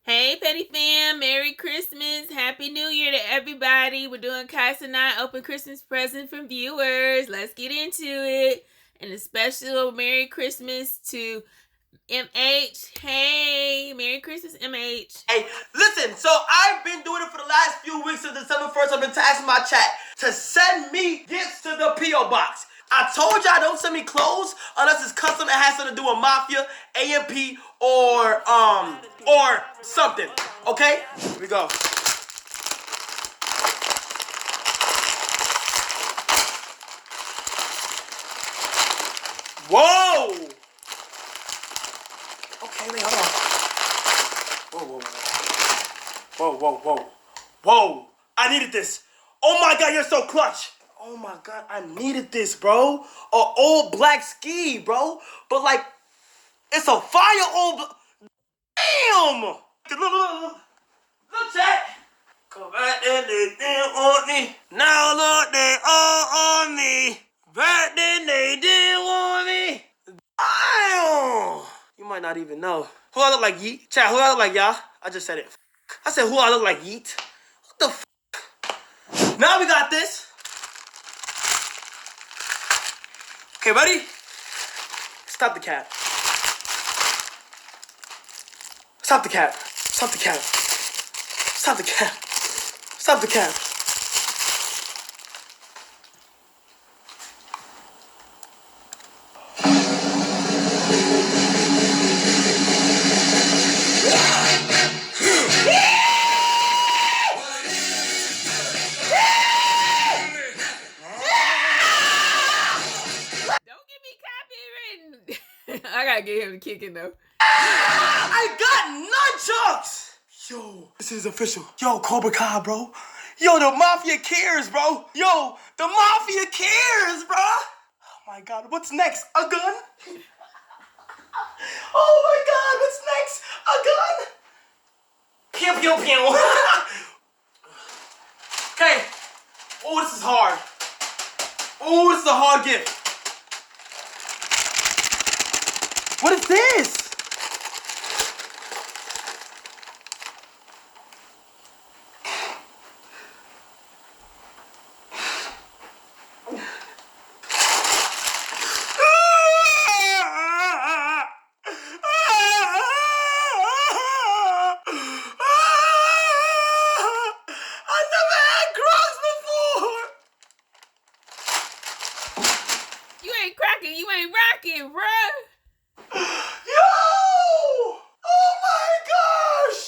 Hey, Petty Fam. Merry Christmas. Happy New Year to everybody. We're doing Cenat open Christmas present from viewers. Let's get into it. And a special Merry Christmas to MH. Hey, Merry Christmas, MH. Hey, listen, so I've been doing it for the last few weeks since December 1st. I've been asking my chat to send me gifts to the P.O. Box. I told y'all don't send me clothes unless it's custom. It has something to do with Mafia, AMP, or something. Okay? Here we go. Whoa! Okay, wait, hold on. Whoa. I needed this. Oh my God, you're so clutch. Oh my God, I needed this, bro. A old black ski, bro. But like, it's a fire old... Damn! Look, chat. Come back then, they didn't want me. Now look, they all on me. Back then, they didn't want me. Damn! You might not even know. Who I look like, Yeet? Chat, who I look like, y'all? I just said it. I said who I look like, Yeet. What the f? Now we got this. Okay, ready? Stop the cap. Stop the cap. Stop the cap. Stop the cap. Stop the cap. I gotta get him to kick it though. I got nunchucks! Yo, this is official. Yo, Cobra Kai, bro. Yo, the Mafia cares, bro. Yo, the Mafia cares, bro. Oh my God, what's next? A gun? Oh my God, what's next? A gun? Pew, pew, pew. Okay. Oh, this is hard. Oh, this is a hard gift. What is this? I never had Crocs before. You ain't cracking, you ain't rocking, bruh. Yo! Oh my gosh!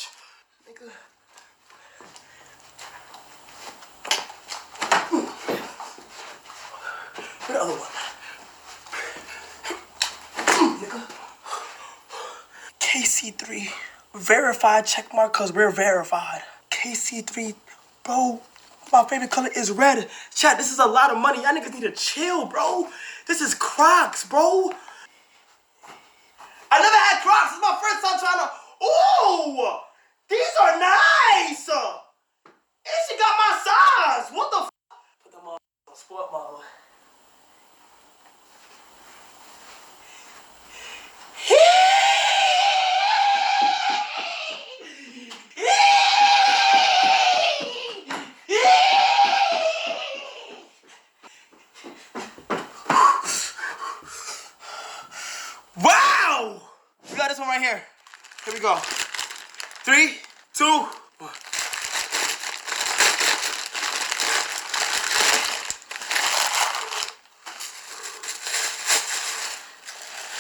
Where the other one? Nigga. KC3. Verified check mark cause we're verified. KC3, bro. My favorite color is red. Chat, this is a lot of money. Y'all niggas need to chill, bro. This is Crocs, bro. I never had Crocs. This is my first time trying to... Ooh! These are nice! And she got my size. What the f... Put them on sport mode. Wow! We got this one right here. Here we go. 3, 2, 1.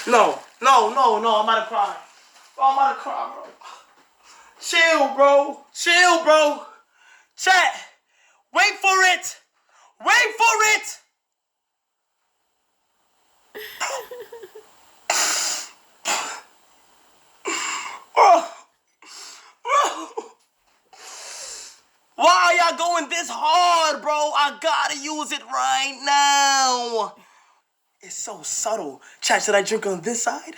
No, I'm about to cry. Bro, I'm about to cry, bro. Chill, bro. Chill, bro. Chat, wait for it. Wait for it. Why are y'all going this hard, bro? I gotta use it right now. It's so subtle. Chat, should I drink on this side?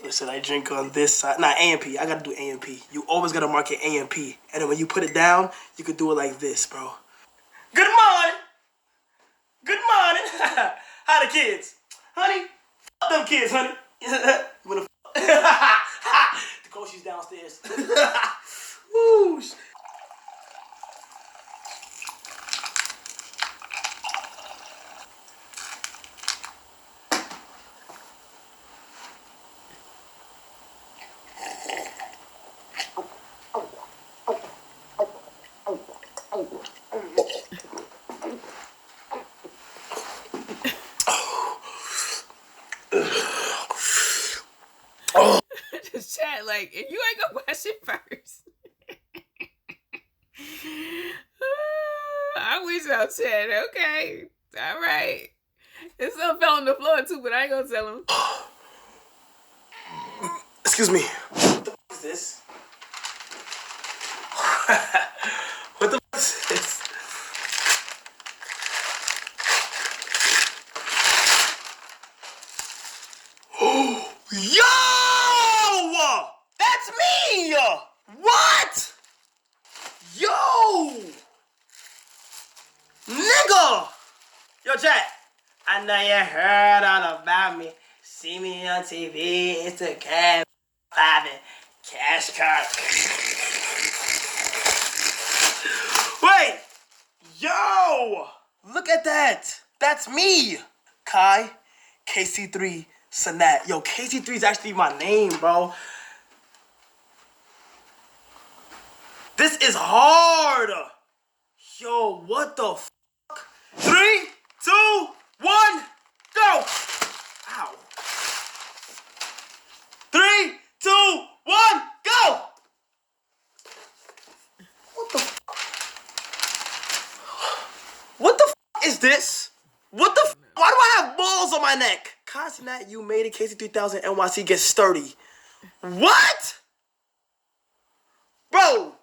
Or should I drink on this side? Nah, AMP. I gotta do AMP. You always gotta mark it AMP. And then when you put it down, you could do it like this, bro. Good morning. Good morning. How the kids? Honey, f*** them kids, honey. You wanna f***? Coach, she's downstairs. Woo. Just chat like, if you ain't gonna wash it first. I wish I'll chat. Okay. All right. There's some fell on the floor too, but I ain't gonna tell him. Excuse me. What the f is this? What the f is this? Yo! That's me! What? Yo! Nigga! Yo, chat. I know you heard all about me. See me on TV, Instagram, poppin', cash card. Wait! Yo! Look at that! That's me! Kai, KC3, Cenat. Yo, KC3 is actually my name, bro. This is hard! Yo, what the f? 3, 2, 1, go! Ow. 3, 2, 1, go! What the f? What the f is this? What the f? Why do I have balls on my neck? Cenat, you made it. KC3000 NYC gets sturdy. What? Bro,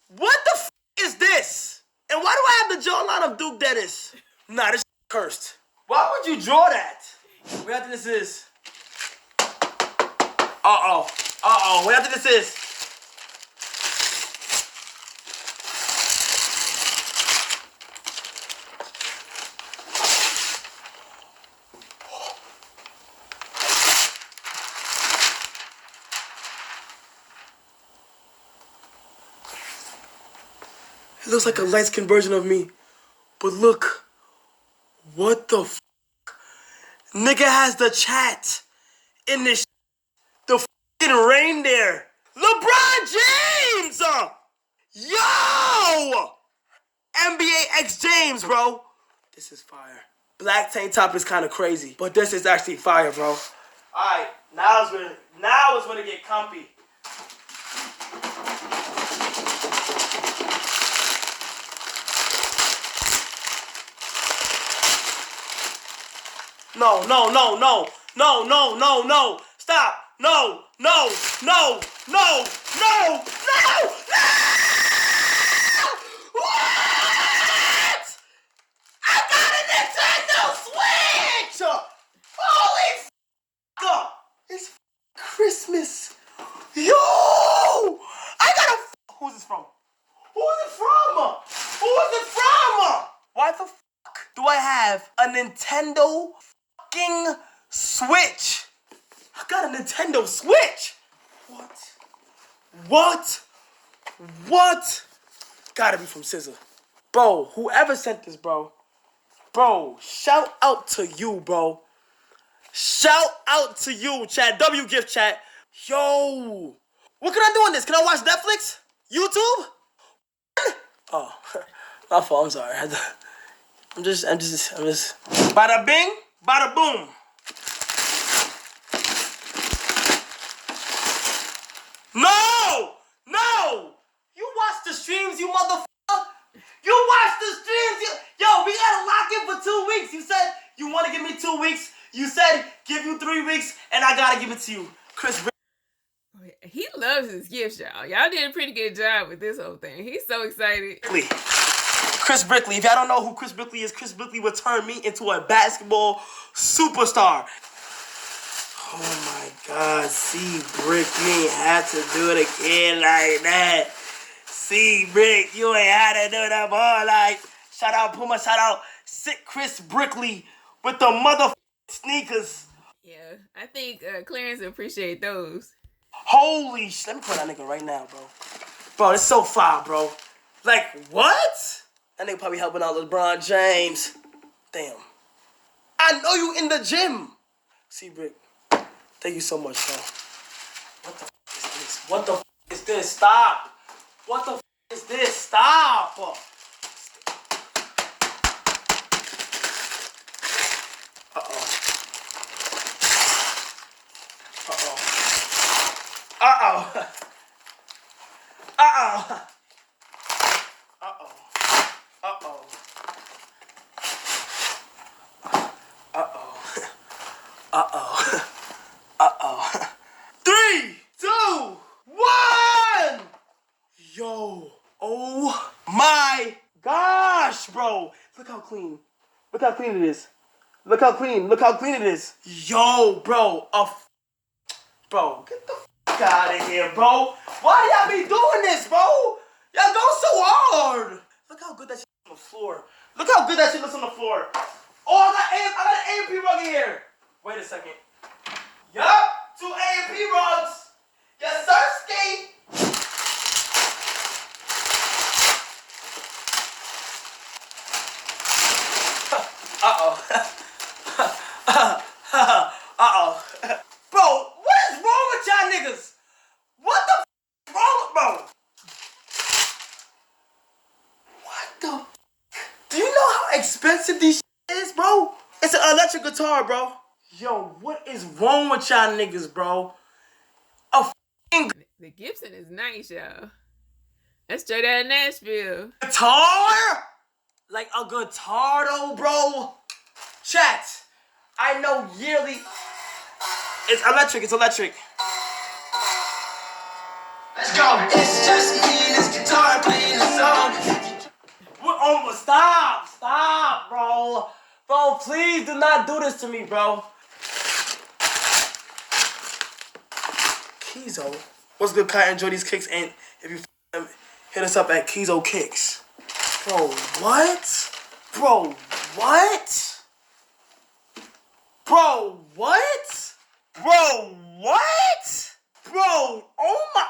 what the f is this? And why do I have the jawline of Duke Dennis? Nah, this cursed. Why would you draw that? What after this is? Uh-oh. Uh-oh. What after this is? It looks like a light-skinned version of me. But look. What the f? Nigga has the chat in this. The f***ing reindeer. LeBron James! Yo! NBA X James, bro. This is fire. Black tank top is kind of crazy, but this is actually fire, bro. All right, now it's when it get comfy. No, no, no, no, no, no, no, no. Stop. No, no, no, no, no, no, no! What? I got a Nintendo Switch! Holy f***! It's Christmas. Yo! I got a Who's this from? Who is it from? Who is it from? Why the f*** do I have a Nintendo f***ing Switch? I got a Nintendo Switch! What? What? What? Gotta be from SZA. Bro, whoever sent this, bro. Bro, shout out to you, bro. Shout out to you, chat. W gift chat. Yo. What can I do on this? Can I watch Netflix? YouTube? Oh, my fault. I'm sorry. I'm just. Bada bing, bada boom. No! No! You watch the streams, you motherfucker! You watch the streams! Yo, we gotta lock in for 2 weeks. You said you want to give me 2 weeks. You said give you 3 weeks, and I gotta give it to you. Chris. He loves his gifts, y'all. Y'all did a pretty good job with this whole thing. He's so excited. Chris Brickley. If y'all don't know who Chris Brickley is, Chris Brickley will turn me into a basketball superstar. Oh my God, C Brick, you ain't had to do it again like that. C Brick, you ain't had to do that ball like. Shout out Puma, shout out Sick Chris Brickley with the mother sneakers. Yeah, I think Clarence appreciate those. Holy shit. Let me call that nigga right now, bro. Bro, it's so fire, bro. Like, what? That nigga probably helping out LeBron James. Damn. I know you in the gym. See, Brick. Thank you so much, bro. What the f is this? What the f is this? Stop. What the f is this? Stop. Uh-oh. Uh-oh. Uh-oh. Uh-oh. Uh-oh. Uh-oh. Uh-oh. Uh-oh. 3, 2, 1! Yo. Oh my gosh, bro. Look how clean. Look how clean it is. Look how clean. Look how clean it is. Yo, bro. Bro, get the f out of here, bro. Why y'all be doing this, bro? Y'all go so hard. Look how good that shit looks on the floor. Look how good that shit looks on the floor. Oh, I got an A&P rug in here. Wait a second. Yup, 2 A&P rugs. Yes, sir, ski. Uh-oh. Uh-oh. Bro, what is wrong with y'all niggas? What the f is wrong with bro? What the f? Do you know how expensive these shit is, bro? It's an electric guitar, bro. Yo, what is wrong with y'all niggas, bro? The Gibson is nice, y'all. That's straight out of Nashville. Guitar? Like a guitar, though, bro? Chat, I know yearly. It's electric, it's electric. Let's go. It's just me and this guitar playing the song. Oh, stop, bro. Bro, please do not do this to me, bro. Kizo. What's good, Kai? Enjoy these kicks, and if you hit us up at Kizo Kicks. Bro, what? Bro, what? Bro, what? Bro, what? Bro, oh my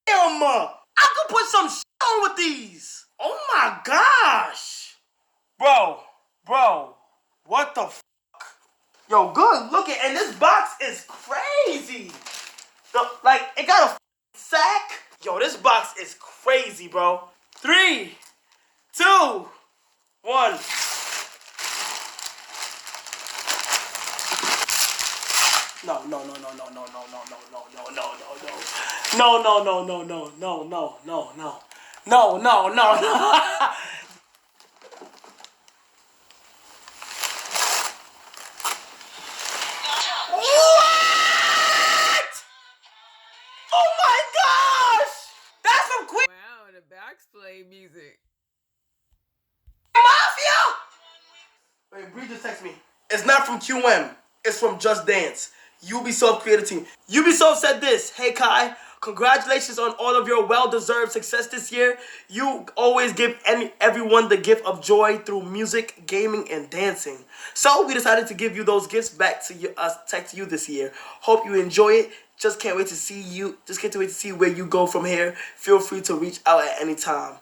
damn. I could put some shit on with these. Oh my gosh. Bro, what the f? Yo, good looking, and this box is crazy. Like, it got a sack. Yo, this box is crazy, bro. 3, 2, 1. No. What? Oh my gosh! That's from Queen Wow, the backplay music. Mafia! Wait, Bree just text me. It's not from QM. It's from Just Dance. Ubisoft creative team. Ubisoft said this. Hey Kai, congratulations on all of your well-deserved success this year. You always give everyone the gift of joy through music, gaming, and dancing. So we decided to give you those gifts back to us, tech to you this year. Hope you enjoy it. Just can't wait to see you. Just can't wait to see where you go from here. Feel free to reach out at any time.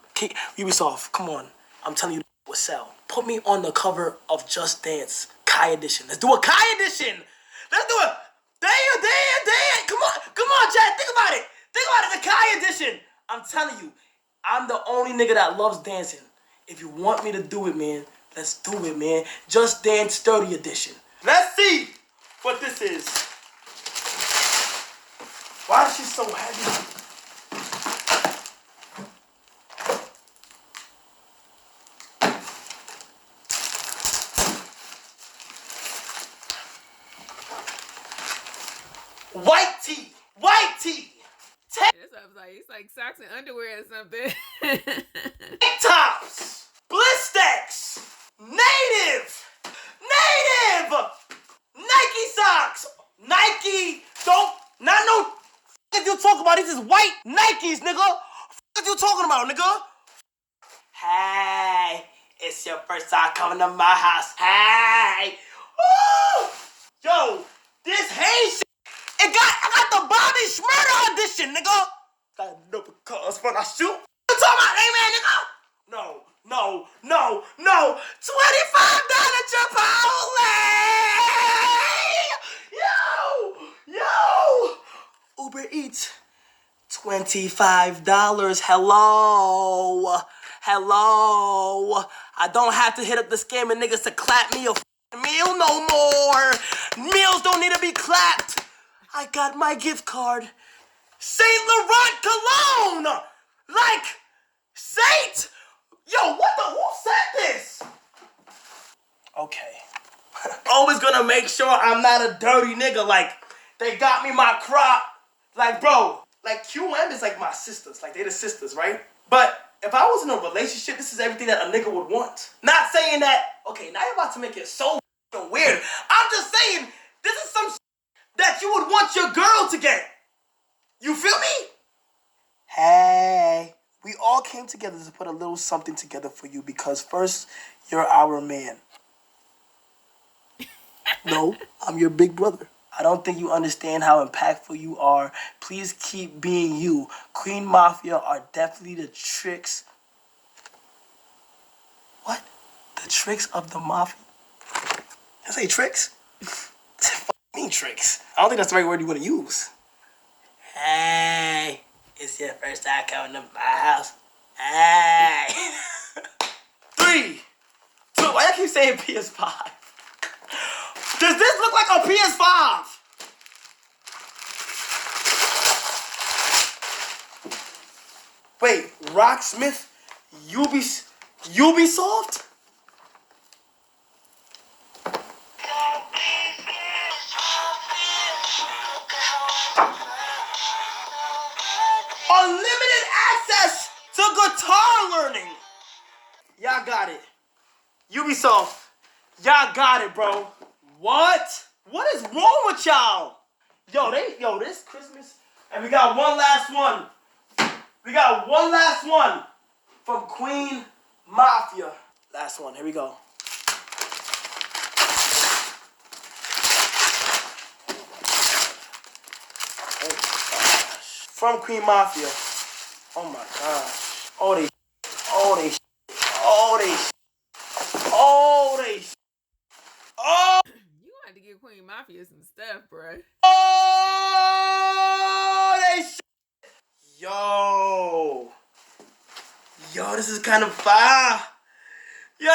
Ubisoft, come on. I'm telling you, will sell. Put me on the cover of Just Dance Kai edition. Let's do a Kai edition. Let's do it. Damn. Come on, Chad. Think about it. The Kai edition. I'm telling you, I'm the only nigga that loves dancing. If you want me to do it, man, let's do it, man. Just Dance 30 edition. Let's see what this is. Why is she so heavy? White tee. That's what I was like. It's like socks and underwear or something. Tops. Blistex. Native. Nike socks. Nike. Not no. If you talk about these is white Nikes, nigga. What you talking about, nigga? Hey, it's your first time coming to my house. Hey. Woo! Yo, this Hanes shit I got the Bobby Shmurda audition, nigga. Got no because when I shoot. You talking about, hey man, nigga? No. $25 Chipotle. Yo. Uber Eats. $25. Hello. I don't have to hit up the scamming niggas to clap me a meal no more. Meals don't need to be clapped. I got my gift card. Saint Laurent cologne. Like Saint. Yo, who said this? Okay. Always gonna make sure I'm not a dirty nigga. Like they got me my crop. Like bro. Like, QM is like my sisters. Like, they're the sisters, right? But if I was in a relationship, this is everything that a nigga would want. Not saying that, okay, now you're about to make it so weird. I'm just saying, this is some that you would want your girl to get. You feel me? Hey, we all came together to put a little something together for you because first, you're our man. No, I'm your big brother. I don't think you understand how impactful you are. Please keep being you. Queen Mafia are definitely the tricks. What? The tricks of the Mafia? I say tricks? What mean tricks? I don't think that's the right word you want to use. Hey, it's your first time coming to my house. Hey. 3, 2, why I keep saying PS5? Does this look like a PS5? Wait, Rocksmith, Ubisoft? Unlimited access to guitar learning. Y'all got it. Ubisoft, y'all got it, bro. What? What is wrong with y'all? Yo, this Christmas, and we got one last one. From Queen Mafia. Last one, here we go. Oh my gosh. From Queen Mafia. Oh my gosh. Oh, they. Oh! You had to give Queen Mafia some stuff, bro. Oh! Yo, this is kind of fire. They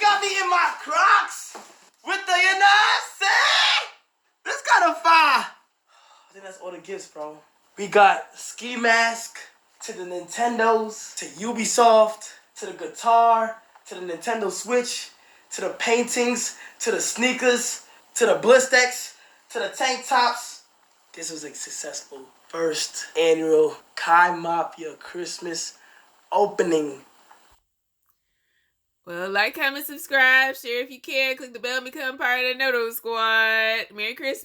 got me in my Crocs with the, you know what I'm saying? This is kind of fire. I think that's all the gifts, bro. We got ski mask to the Nintendos, to Ubisoft, to the guitar, to the Nintendo Switch, to the paintings, to the sneakers, to the Blistex, to the tank tops. This was a successful first annual Kai Mafia Christmas opening. Well, like, comment, subscribe, share if you can. Click the bell and become part of the Noto Squad. Merry Christmas.